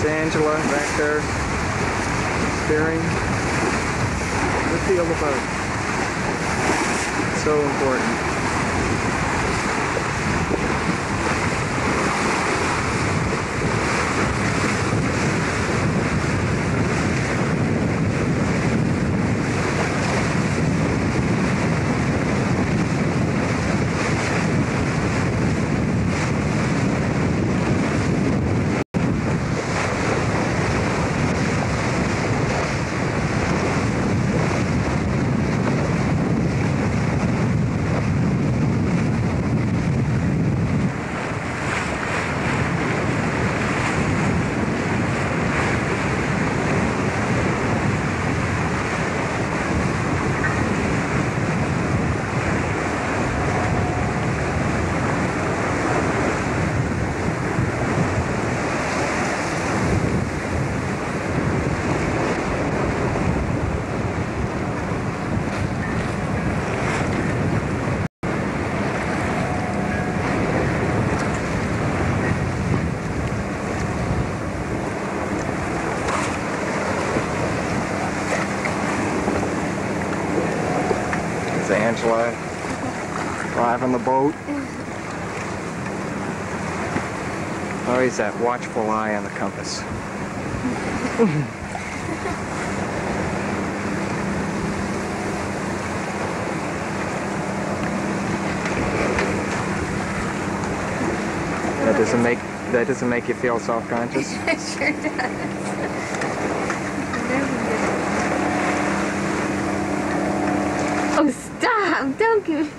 Angela back there steering the feel of the boat. So important. Angela driving the boat. Always that watchful eye on the compass. That doesn't make you feel self-conscious? It sure does. Oh, stop! Don't give...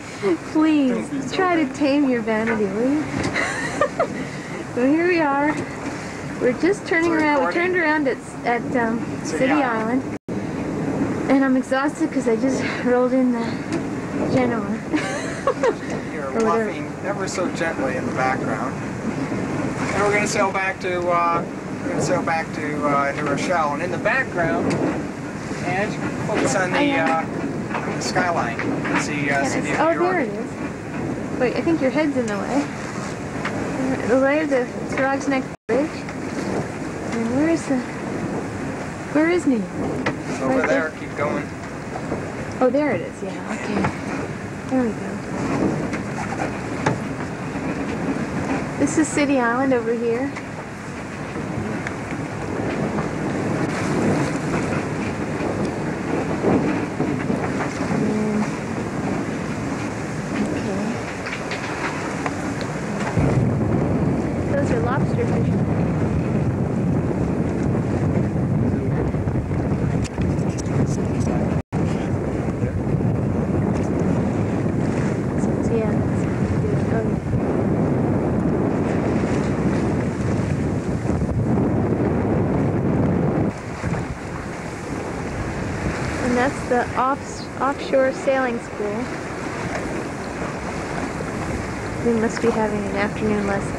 Please, try to tame your vanity, will you? Well, here we are. We're just turning around. We turned around at City Island. And I'm exhausted because I just rolled in the Genoa. You're luffing ever so gently in the background. And we're going to sail back to New Rochelle. And in the background, and focus on the skyline. You see City of New York. Oh, there it is. Wait, I think your head's in the way. Well, there's the Sirog's Neck Bridge. And where is New York? Over Right there, keep going. Oh, there it is, yeah, okay. There we go. This is City Island over here. Those are lobster fish. Yeah, that's good. Oh, yeah. And that's the offshore sailing school. We must be having an afternoon lesson.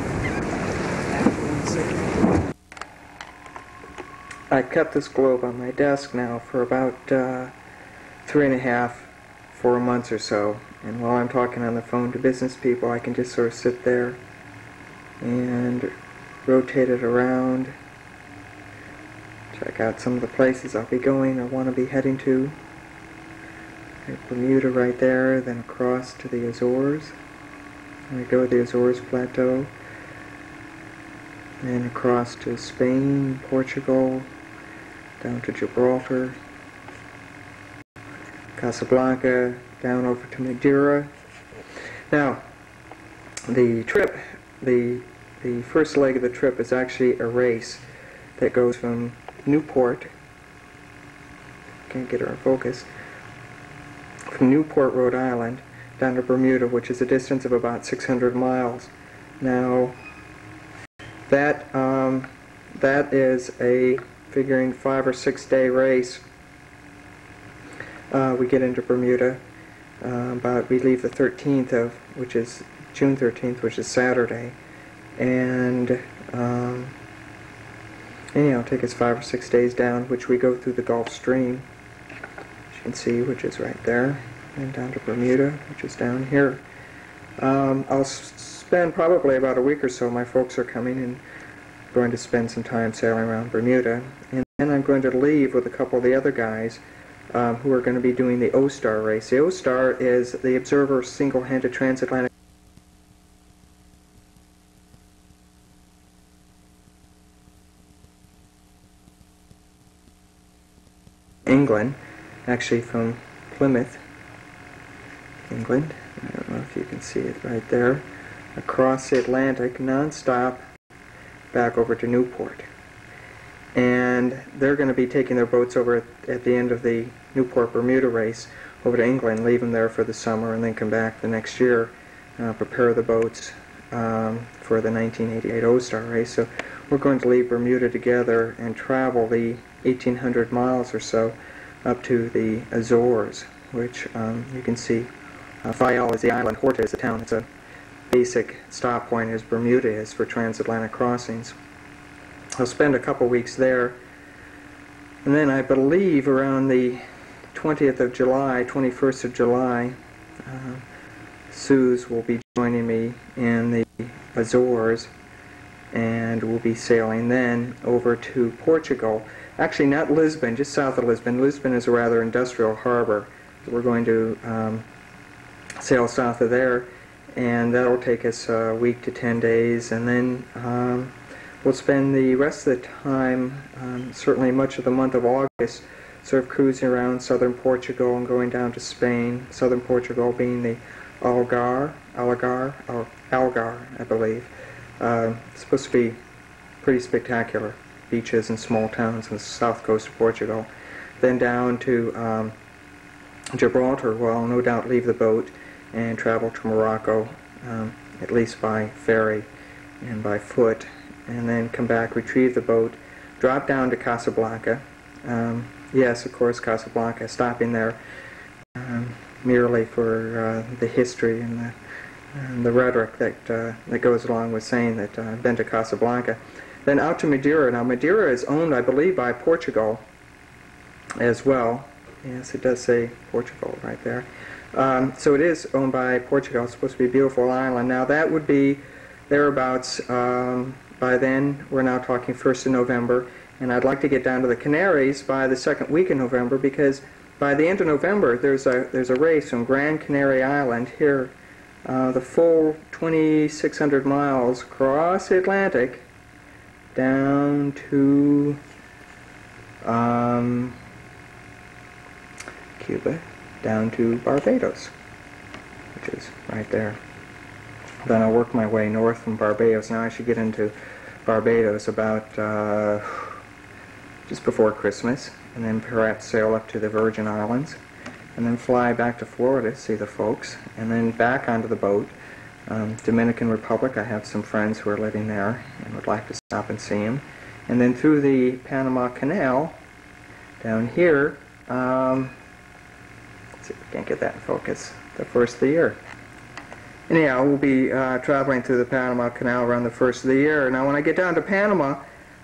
I kept this globe on my desk now for about 3.5, 4 months or so. And while I'm talking on the phone to business people, I can just sort of sit there and rotate it around. Check out some of the places I'll be going or want to be heading to. Bermuda right there, then across to the Azores. We go to the Azores Plateau. Then across to Spain, Portugal, down to Gibraltar, Casablanca, down over to Madeira. Now, the trip, the first leg of the trip is actually a race that goes from Newport, can't get her in focus, from Newport, Rhode Island, down to Bermuda, which is a distance of about 600 miles. Now, that is a figuring 5 or 6 day race. We get into Bermuda, we leave the 13th of, which is June 13th, which is Saturday, and it'll take us 5 or 6 days down, which we go through the Gulf Stream, as you can see, which is right there, and down to Bermuda, which is down here. I'll spend probably about a week or so. My folks are coming and going to spend some time sailing around Bermuda, and then I'm going to leave with a couple of the other guys who are going to be doing the O-Star race. The O-Star is the Observer Single-Handed Transatlantic England, actually from Plymouth, England. I don't know if you can see it right there. Across the Atlantic, non-stop, back over to Newport. And they're going to be taking their boats over at the end of the Newport-Bermuda race over to England, leave them there for the summer, and then come back the next year, prepare the boats for the 1988 O-Star race. So we're going to leave Bermuda together and travel the 1,800 miles or so up to the Azores, which you can see. Fayal is the island, Horta is the town. It's a basic stop point as Bermuda is for transatlantic crossings. I'll spend a couple weeks there, and then I believe around the 20th of July, 21st of July, Suze will be joining me in the Azores, and we'll be sailing then over to Portugal. Actually, not Lisbon, just south of Lisbon. Lisbon is a rather industrial harbor. We're going to sail south of there, and that'll take us a week to 10 days, and then we'll spend the rest of the time, certainly much of the month of August, sort of cruising around southern Portugal and going down to Spain. Southern Portugal being the Algarve, I believe. It's supposed to be pretty spectacular. Beaches and small towns on the south coast of Portugal. Then down to Gibraltar, where I'll no doubt leave the boat and travel to Morocco, at least by ferry and by foot, and then come back, retrieve the boat, drop down to Casablanca. Yes, of course, Casablanca, stopping there merely for the history and the rhetoric that goes along with saying that I've been to Casablanca. Then out to Madeira. Now, Madeira is owned, I believe, by Portugal as well. Yes, it does say Portugal right there. So it is owned by Portugal. It's supposed to be a beautiful island. Now, that would be thereabouts. By then, we're now talking 1st of November, and I'd like to get down to the Canaries by the second week in November, because by the end of November, there's a race from Gran Canaria Island here, the full 2,600 miles across the Atlantic down to Cuba, down to Barbados, which is right there. Then I'll work my way north from Barbados. Now I should get into Barbados about just before Christmas, and then perhaps sail up to the Virgin Islands, and then fly back to Florida to see the folks, and then back onto the boat. Dominican Republic, I have some friends who are living there and would like to stop and see them. And then through the Panama Canal, down here, let's see if we can't get that in focus, the first of the year. Anyhow, we'll be traveling through the Panama Canal around the first of the year. Now, when I get down to Panama,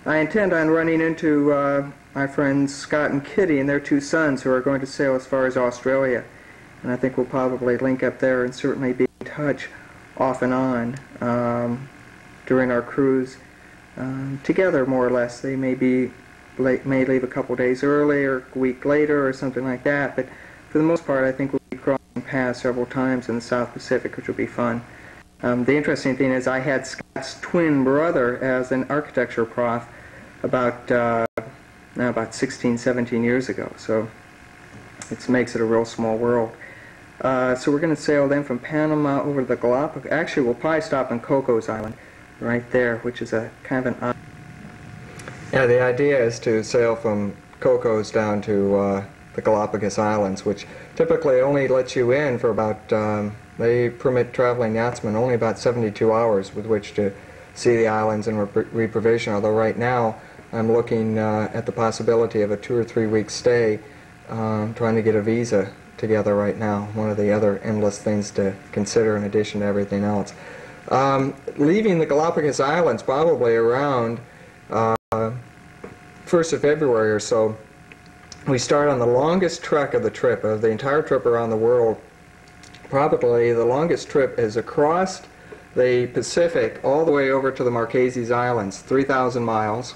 I intend on running into my friends Scott and Kitty and their two sons, who are going to sail as far as Australia. And I think we'll probably link up there and certainly be in touch off and on during our cruise together, more or less. They may leave a couple days early or a week later or something like that, but for the most part, I think we'll be crossing paths several times in the South Pacific, which will be fun. The interesting thing is I had Scott's twin brother as an architecture prof about 16, 17 years ago, so it makes it a real small world. So we're going to sail then from Panama over to the Galapagos. Actually, we'll probably stop on Cocos Island right there, which is a kind of an... Yeah, the idea is to sail from Cocos down to the Galapagos Islands, which typically only lets you in for about, they permit traveling yachtsmen only about 72 hours with which to see the islands and reprovision, although right now I'm looking at the possibility of a 2 or 3 week stay, trying to get a visa together right now, one of the other endless things to consider in addition to everything else. Leaving the Galapagos Islands probably around 1st of February or so, we start on the longest trek of the trip, of the entire trip around the world. Probably the longest trip is across the Pacific all the way over to the Marquesas Islands, 3,000 miles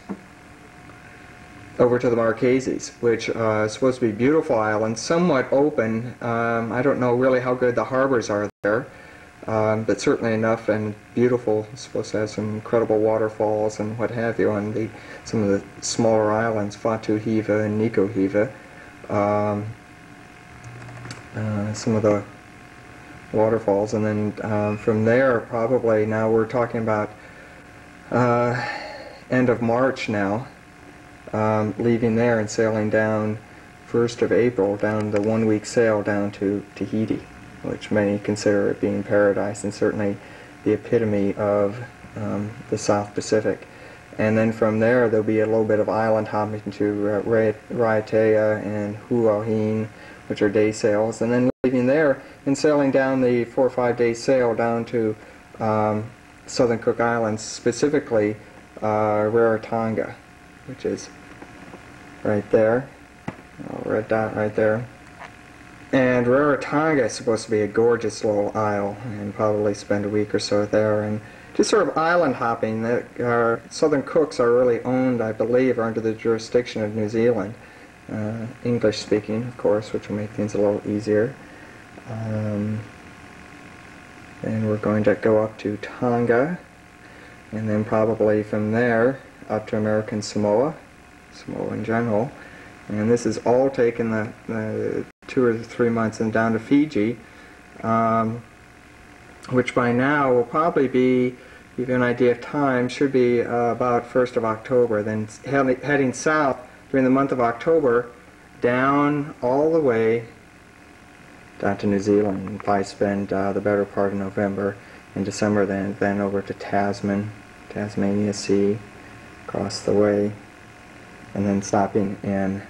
over to the Marquesas, which is supposed to be beautiful islands, somewhat open. I don't know really how good the harbors are there, but certainly enough and beautiful. It's supposed to have some incredible waterfalls and what have you on some of the smaller islands, Fatu Hiva and Nico Hiva. Some of the waterfalls, and then from there probably, now we're talking about end of March now, leaving there and sailing down 1st of April, down the 1 week sail down to Tahiti, which many consider it being paradise and certainly the epitome of the South Pacific. And then from there there'll be a little bit of island hopping to Raiatea and Hualien, which are day sails, and then leaving there and sailing down the 4 or 5 day sail down to Southern Cook Islands, specifically Rarotonga, which is right there, red dot right there. And Rarotonga is supposed to be a gorgeous little isle, and probably spend a week or so there, and just sort of island hopping. Southern Cooks are really owned, I believe, are under the jurisdiction of New Zealand. English speaking, of course, which will make things a little easier. And we're going to go up to Tonga, and then probably from there up to American Samoa in general. And this is all taken the 2 or 3 months, and down to Fiji, which by now will probably be, give you an idea of time, should be about 1st of October. Then heading south during the month of October, down all the way down to New Zealand, and probably spend the better part of November and December, then over to Tasmania Sea, across the way, and then stopping in